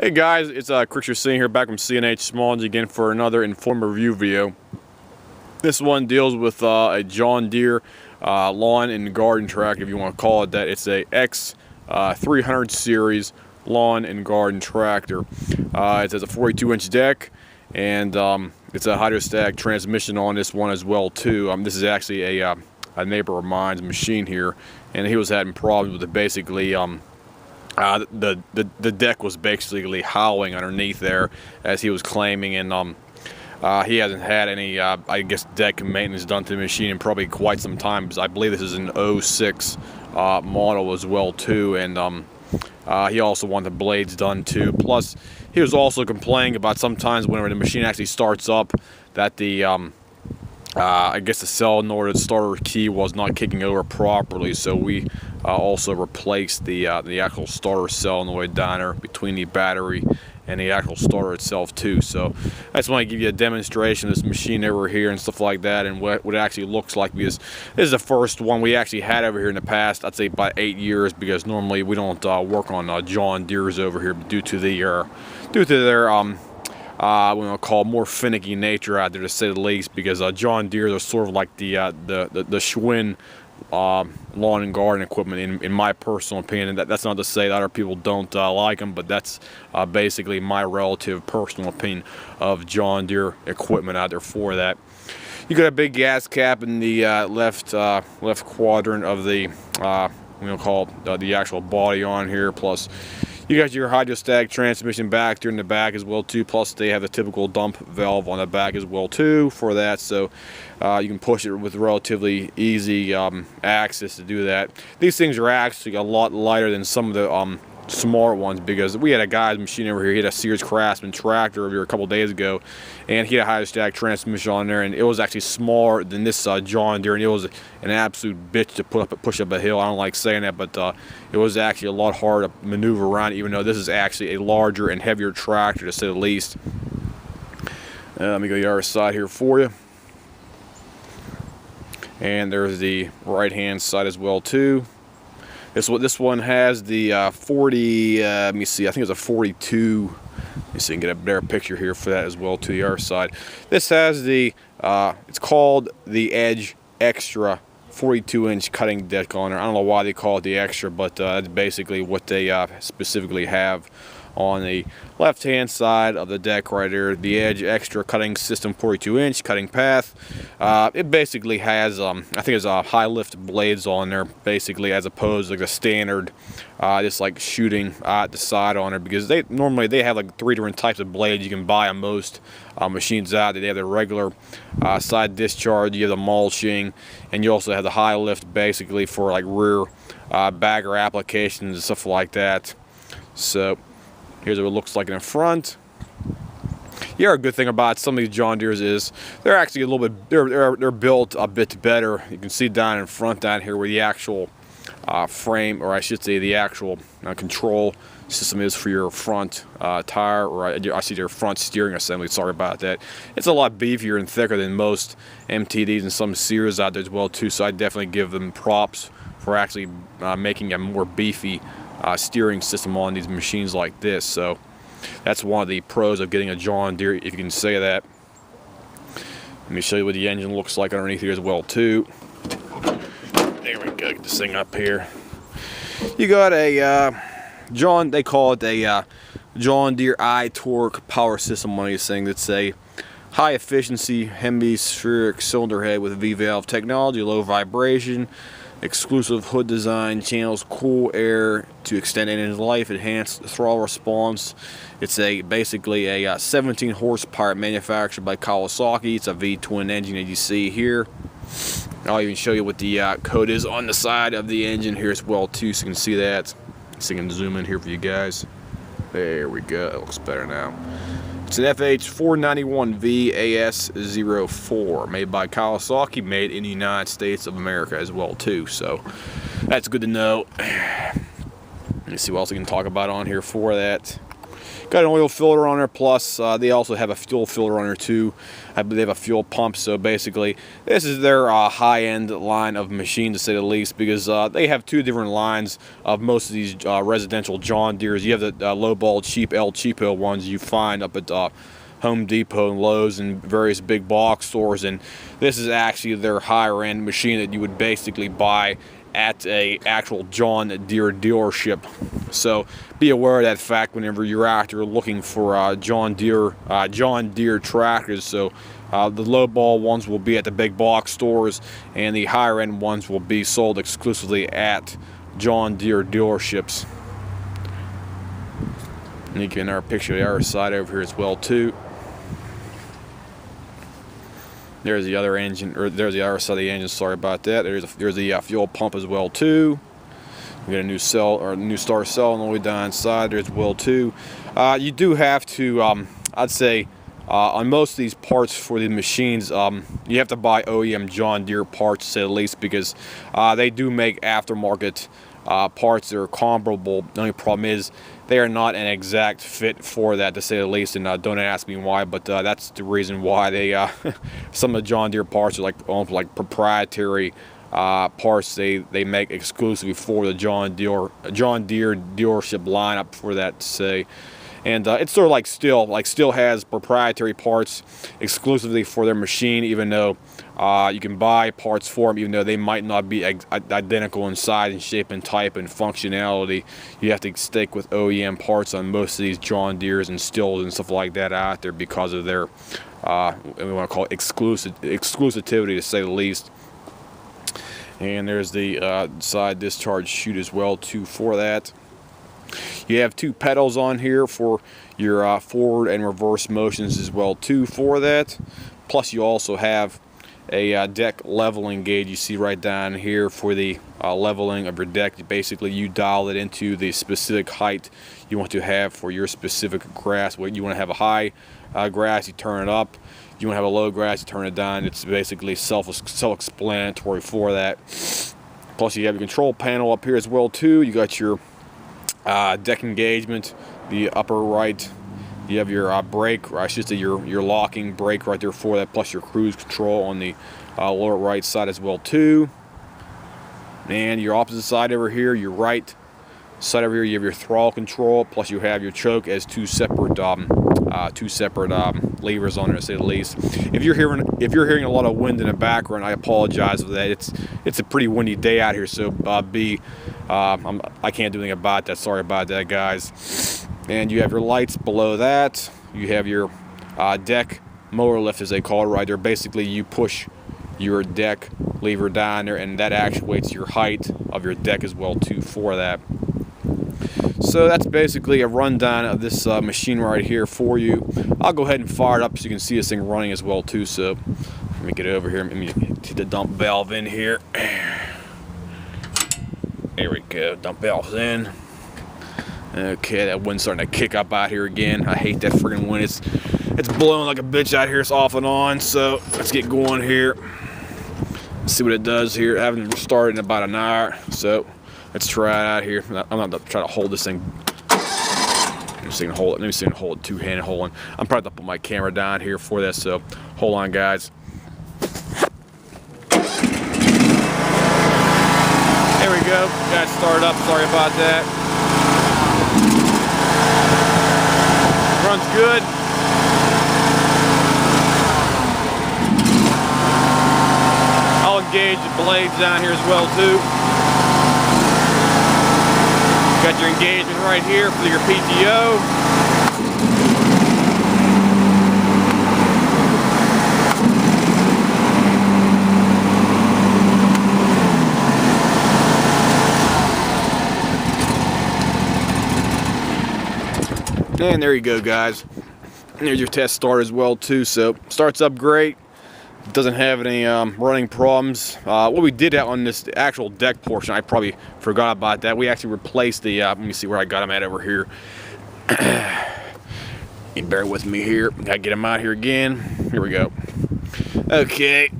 Hey guys, it's Chris you're seeing here back from CNH Small Engine again for another informative review video. This one deals with a John Deere lawn and garden tractor, if you want to call it that. It's a X 300 series lawn and garden tractor. It has a 42-inch deck, and it's a hydrostatic transmission on this one as well too. This is actually a neighbor of mine's machine here, and he was having problems with it. Basically, the deck was basically howling underneath there, as he was claiming, and he hasn't had any I guess deck maintenance done to the machine in probably quite some time, because I believe this is an '06 model as well too, and he also wanted the blades done too. Plus he was also complaining about sometimes whenever the machine actually starts up that the I guess the solenoid starter key was not kicking over properly, so we also replaced the actual starter solenoid down there between the battery and the actual starter itself too. So I just want to give you a demonstration of this machine over here and stuff like that, and what it actually looks like, because this is the first one we actually had over here in the past, I'd say about 8 years, because normally we don't work on John Deere's over here due to their we'll call more finicky nature out there, to say the least, because John Deere are sort of like the Schwinn lawn and garden equipment, in my personal opinion. And that's not to say that other people don't like them, but that's basically my relative personal opinion of John Deere equipment out there for that. You got a big gas cap in the left quadrant of the we'll call it the actual body on here. Plus you got your hydrostatic transmission back there in the back as well too. Plus they have the typical dump valve on the back as well too for that, so you can push it with relatively easy access to do that. These things are actually a lot lighter than some of the smart ones, because we had a guy's machine over here. He had a Sears Craftsman tractor over here a couple days ago, and he had a hydrostatic transmission on there, and it was actually smaller than this John Deere, and it was an absolute bitch to push up a hill. I don't like saying that, but it was actually a lot harder to maneuver around, even though this is actually a larger and heavier tractor, to say the least. Let me go to the other side here for you. And there's the right hand side as well too. This one has the 40, let me see, I think it's a 42. Let me see, I can get a better picture here for that as well to the other side. This has the, it's called the Edge Extra 42-inch cutting deck on there. I don't know why they call it the Extra, but that's basically what they specifically have on the left hand side of the deck right there. The Edge Extra cutting system, 42-inch cutting path. It basically has I think it's high lift blades on there, basically, as opposed to like a standard just like shooting at the side on there, because they normally have like 3 different types of blades you can buy on most machines out there. They have the regular side discharge, you have the mulching, and you also have the high lift basically for like rear bagger applications and stuff like that. So here's what it looks like in the front. Yeah, a good thing about some of these John Deere's is they're actually a little bit, they're built a bit better. You can see down in front down here where the actual frame, or I should say the actual control system is for your front tire, or I see their front steering assembly. Sorry about that. It's a lot beefier and thicker than most MTDs and some Sears out there as well too. So I definitely give them props for actually making a more beefy steering system on these machines like this. So that's one of the pros of getting a John Deere, if you can say that. Let me show you what the engine looks like underneath here as well too. There we go, get this thing up here. You got a they call it a John Deere I-Torque power system on these things. It's a high efficiency hemispheric cylinder head with V-valve technology, low vibration, exclusive hood design, channels cool air to extend engine life, enhanced throttle response. It's basically a 17 horsepower manufactured by Kawasaki. It's a V-twin engine, as you see here. I'll even show you what the code is on the side of the engine here as well too, so you can see that. So I can zoom in here for you guys. There we go, it looks better now. It's an FH491V AS04, made by Kawasaki, made in the United States of America as well too, so that's good to know. Let me see what else we can talk about on here for that. Got an oil filter on there, plus they also have a fuel filter on there too. I believe they have a fuel pump. So basically, this is their high-end line of machine, to say the least, because they have two different lines of most of these residential John Deeres. You have the low-ball cheap El Cheapo ones you find up at Home Depot and Lowe's and various big box stores, and this is actually their higher-end machine that you would basically buy at a actual John Deere dealership. So be aware of that fact whenever you're out there looking for John Deere tractors. So the low ball ones will be at the big box stores, and the higher end ones will be sold exclusively at John Deere dealerships. And you can get our picture of the other side over here as well too. There's the other engine, or there's the other side of the engine. Sorry about that. There's the fuel pump as well too. We got a new cell, or a new star cell, on the way down inside there as well too. You do have to, I'd say, on most of these parts for the machines, you have to buy OEM John Deere parts, to say the least, because they do make aftermarket parts that are comparable. The only problem is they are not an exact fit for that, to say the least, and don't ask me why, but that's the reason why they some of the John Deere parts are almost like proprietary parts they make exclusively for the John Deere dealership lineup, for that to say. And it's sort of like Stihl has proprietary parts exclusively for their machine, even though you can buy parts for them, even though they might not be identical in size and shape and type and functionality. You have to stick with OEM parts on most of these John Deeres and Stihls and stuff like that out there because of their, we want to call it exclusivity, to say the least. And there's the side discharge chute as well too for that. You have two pedals on here for your forward and reverse motions as well too for that. Plus you also have a deck leveling gauge you see right down here for the leveling of your deck. Basically you dial it into the specific height you want to have for your specific grass. What you want to have a high grass, you turn it up. You want to have a low grass, you turn it down. It's basically self-explanatory for that. Plus you have your control panel up here as well too. You got your deck engagement, the upper right. You have your brake, or I should say your locking brake right there for that, plus your cruise control on the lower right side as well too. And your opposite side over here, your right side over here, you have your throttle control, plus you have your choke as two separate levers on there, to say the least. If you're hearing a lot of wind in the background, I apologize for that. It's a pretty windy day out here, so I can't do anything about that. Sorry about that, guys. And you have your lights below that. You have your deck mower lift, as they call it, right there. Basically, you push your deck lever down there, and that actuates your height of your deck as well too for that. So that's basically a rundown of this machine right here for you. I'll go ahead and fire it up so you can see this thing running as well too. So let me get over here. Let me hit the dump valve in here. There we go. Dump valve's in. Okay, that wind's starting to kick up out here again. I hate that friggin' wind. It's blowing like a bitch out here. It's off and on. So let's get going here. Let's see what it does here. I haven't started in about an hour, so let's try it out here. I'm not gonna try to hold this thing. Let me see if I can hold it two-handed holding. I'm probably gonna put my camera down here for this, so hold on, guys. There we go. Got it started up. Sorry about that. Runs good. I'll engage the blades down here as well too. Got your engagement right here for your PTO. And there you go, guys. And there's your test start as well too. So starts up great. Doesn't have any running problems. What we did out on this actual deck portion, I probably forgot about that. We actually replaced the. Let me see where I got them at over here. You bear with me here. Gotta get them out here again. Here we go. Okay.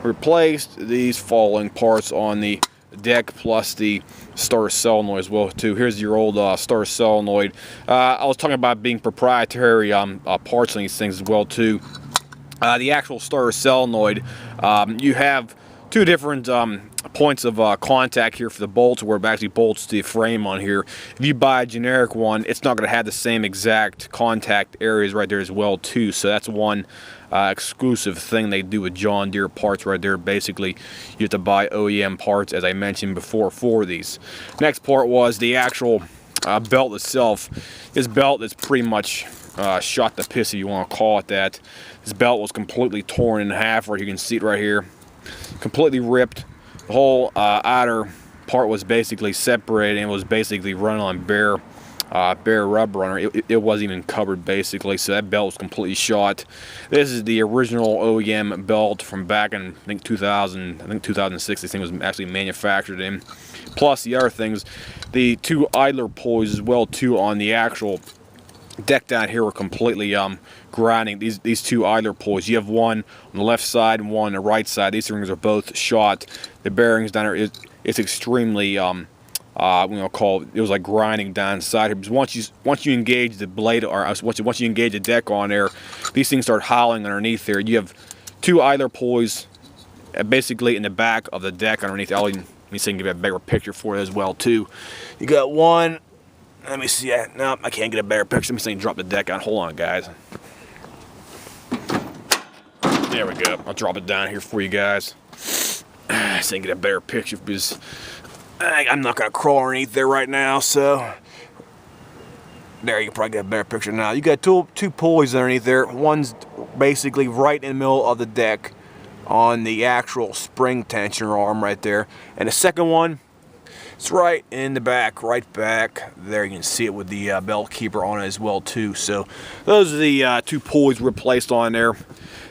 Replaced these falling parts on the deck, plus the star solenoid as well too. Here's your old star solenoid. I was talking about being proprietary parts on these things as well too. The actual star solenoid, you have two different points of contact here for the bolts, where it actually bolts the frame on here. If you buy a generic one, it's not going to have the same exact contact areas right there as well too. So that's one exclusive thing they do with John Deere parts right there. Basically, you have to buy OEM parts, as I mentioned before, for these. Next part was the actual belt itself. This belt is pretty much shot to piss, if you want to call it that. This belt was completely torn in half, right? You can see it right here, completely ripped. The whole outer part was basically separated and was basically run on bare rubber on it. It wasn't even covered basically, so that belt was completely shot. This is the original OEM belt from back in, I think 2006. This thing was actually manufactured in. Plus the other things, the two idler pulleys as well too on the actual deck down here were completely grinding. These two idler pulleys, you have one on the left side and one on the right side. These things are both shot. The bearings down there, it's extremely it was like grinding down inside here. Because once you engage the blade, or once you engage the deck on there, these things start howling underneath there. You have two idler pulleys basically in the back of the deck underneath. Let me see if I can give you a better picture for it as well too. You got one. Let me see. No, I can't get a better picture. Let me see if I can drop the deck on. Hold on, guys. There we go. I'll drop it down here for you guys. So I can get a better picture, because I'm not going to crawl underneath there right now. So there, you can probably get a better picture now. You got two pulleys underneath there. One's basically right in the middle of the deck on the actual spring tensioner arm right there. And the second one, it's right in the back, right back there. You can see it with the belt keeper on it as well too. So those are the two pulleys replaced on there.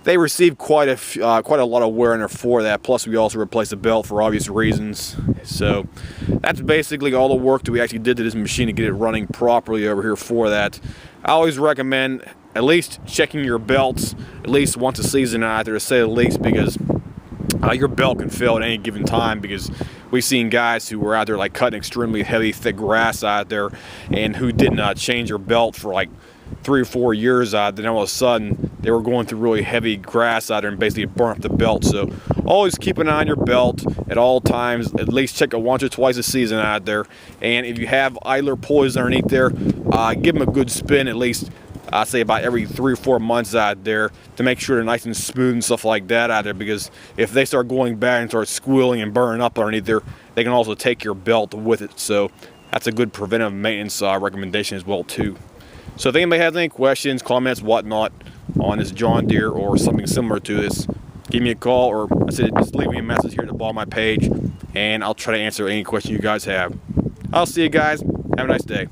They received quite a lot of wear and tear for that. Plus, we also replaced the belt for obvious reasons. So that's basically all the work that we actually did to this machine to get it running properly over here for that. I always recommend at least checking your belts at least once a season out there, to say the least, because your belt can fail at any given time. Because we've seen guys who were out there like cutting extremely heavy, thick grass out there, and who didn't change their belt for like 3 or 4 years out. Then all of a sudden they were going through really heavy grass out there and basically burnt up the belt. So always keep an eye on your belt at all times. At least check it once or twice a season out there. And if you have idler pulleys underneath there, give them a good spin at least. I'd say about every 3 or 4 months out there, to make sure they're nice and smooth and stuff like that out there. Because if they start going bad and start squealing and burning up underneath there, they can also take your belt with it. So that's a good preventive maintenance recommendation as well too. So if anybody has any questions, comments, whatnot on this John Deere or something similar to this, give me a call, or I said just leave me a message here at the bottom of my page, and I'll try to answer any question you guys have. I'll see you guys. Have a nice day.